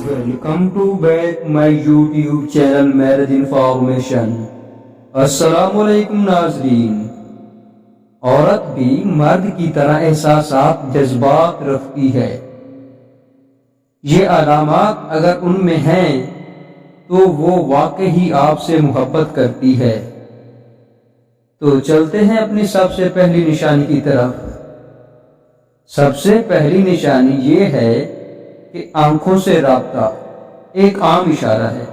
Welcome to back my YouTube channel marriage information. السلام علیکم ناظرین۔ عورت بھی مرد کی طرح احساسات، جذبات رکھتی ہے۔ یہ علامات اگر ان میں ہیں تو وہ واقعی آپ سے محبت کرتی ہے۔ تو چلتے ہیں اپنی سب سے پہلی نشانی کی طرف۔ سب سے پہلی نشانی یہ ہے کہ آنکھوں سے رابطہ ایک عام اشارہ ہے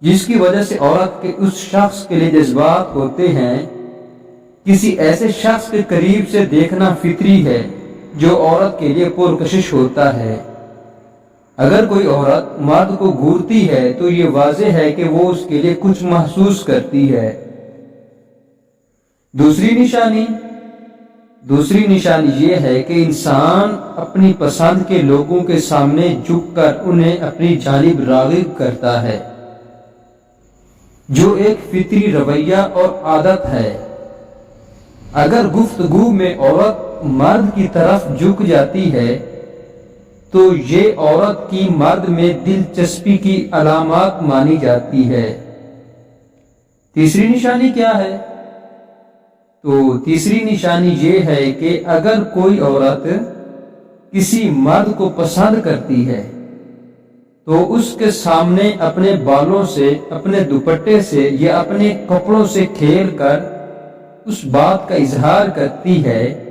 جس کی وجہ سے عورت کے اس شخص کے لیے جذبات ہوتے ہیں۔ کسی ایسے شخص کے قریب سے دیکھنا فطری ہے جو عورت کے لیے پرکشش ہوتا ہے۔ اگر کوئی عورت مرد کو گھورتی ہے تو یہ واضح ہے کہ وہ اس کے لیے کچھ محسوس کرتی ہے۔ دوسری نشانی یہ ہے کہ انسان اپنی پسند کے لوگوں کے سامنے جھک کر انہیں اپنی جانب راغب کرتا ہے، جو ایک فطری رویہ اور عادت ہے۔ اگر گفتگو میں عورت مرد کی طرف جھک جاتی ہے تو یہ عورت کی مرد میں دلچسپی کی علامات مانی جاتی ہے۔ تیسری نشانی کیا ہے؟ تو تیسری نشانی یہ ہے کہ اگر کوئی عورت کسی مرد کو پسند کرتی ہے تو اس کے سامنے اپنے بالوں سے، اپنے دوپٹے سے یا اپنے کپڑوں سے کھیل کر اس بات کا اظہار کرتی ہے۔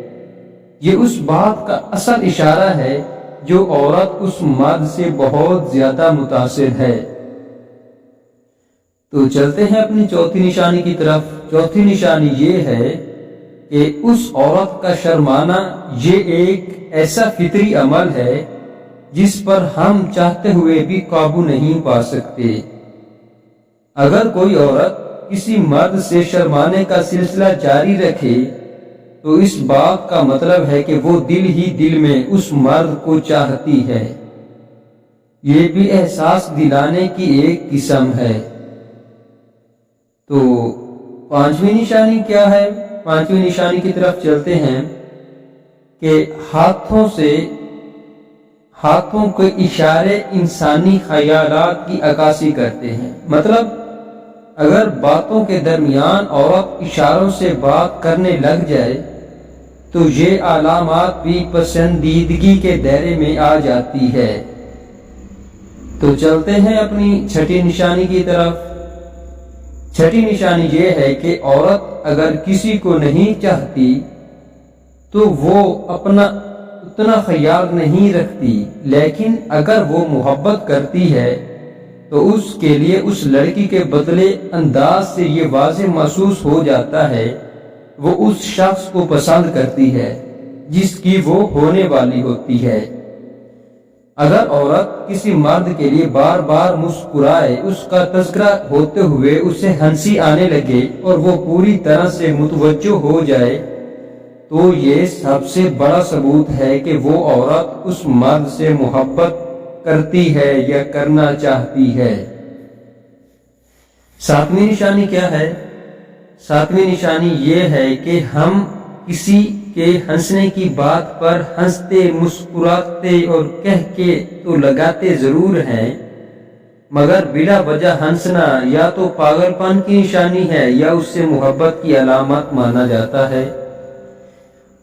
یہ اس بات کا اصل اشارہ ہے جو عورت اس مرد سے بہت زیادہ متاثر ہے۔ تو چلتے ہیں اپنی چوتھی نشانی کی طرف۔ چوتھی نشانی یہ ہے کہ اس عورت کا شرمانا یہ ایک ایسا فطری عمل ہے جس پر ہم چاہتے ہوئے بھی قابو نہیں پا سکتے۔ اگر کوئی عورت کسی مرد سے شرمانے کا سلسلہ جاری رکھے تو اس بات کا مطلب ہے کہ وہ دل ہی دل میں اس مرد کو چاہتی ہے۔ یہ بھی احساس دلانے کی ایک قسم ہے۔ تو پانچویں نشانی کیا ہے؟ پانچویں نشانی کی طرف چلتے ہیں کہ ہاتھوں کے اشارے انسانی خیالات کی عکاسی کرتے ہیں۔ مطلب اگر باتوں کے درمیان عورت اشاروں سے بات کرنے لگ جائے تو یہ علامات بھی پسندیدگی کے دائرے میں آ جاتی ہے۔ تو چلتے ہیں اپنی چھٹی نشانی کی طرف۔ چھٹی نشانی یہ ہے کہ عورت اگر کسی کو نہیں چاہتی تو وہ اپنا اتنا خیال نہیں رکھتی، لیکن اگر وہ محبت کرتی ہے تو اس کے لیے اس لڑکی کے بدلے انداز سے یہ واضح محسوس ہو جاتا ہے وہ اس شخص کو پسند کرتی ہے جس کی وہ ہونے والی ہوتی ہے۔ اگر عورت کسی مرد کے لیے بار بار مسکرائے، اس کا تذکرہ ہوتے ہوئے اسے ہنسی آنے لگے اور وہ پوری طرح سے متوجہ ہو جائے تو یہ سب سے بڑا ثبوت ہے کہ وہ عورت اس مرد سے محبت کرتی ہے یا کرنا چاہتی ہے۔ ساتویں نشانی کیا ہے؟ ساتویں نشانی یہ ہے کہ ہم کسی کے ہنسنے کی بات پر ہنستے، مسکراتے اور کہہ کے تو لگاتے ضرور ہیں، مگر بلا وجہ ہنسنا یا تو پاگل پن کی نشانی ہے یا اس سے محبت کی علامت مانا جاتا ہے۔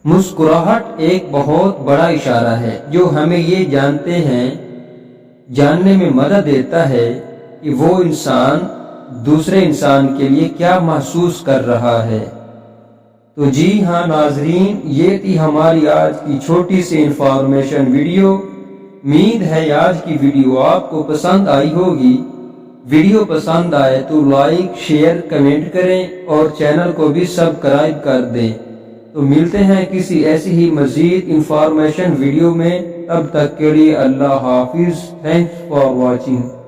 مسکراہٹ ایک بہت بڑا اشارہ ہے جو ہمیں یہ جاننے میں مدد دیتا ہے کہ وہ انسان دوسرے انسان کے لیے کیا محسوس کر رہا ہے۔ تو جی ہاں ناظرین، یہ تھی ہماری آج کی چھوٹی سی انفارمیشن ویڈیو۔ امید ہے آج کی ویڈیو آپ کو پسند آئی ہوگی۔ ویڈیو پسند آئے تو لائک، شیئر، کمنٹ کریں اور چینل کو بھی سبسکرائب کر دیں۔ تو ملتے ہیں کسی ایسی ہی مزید انفارمیشن ویڈیو میں، تب تک کے لیے اللہ حافظ۔ Thanks for watching.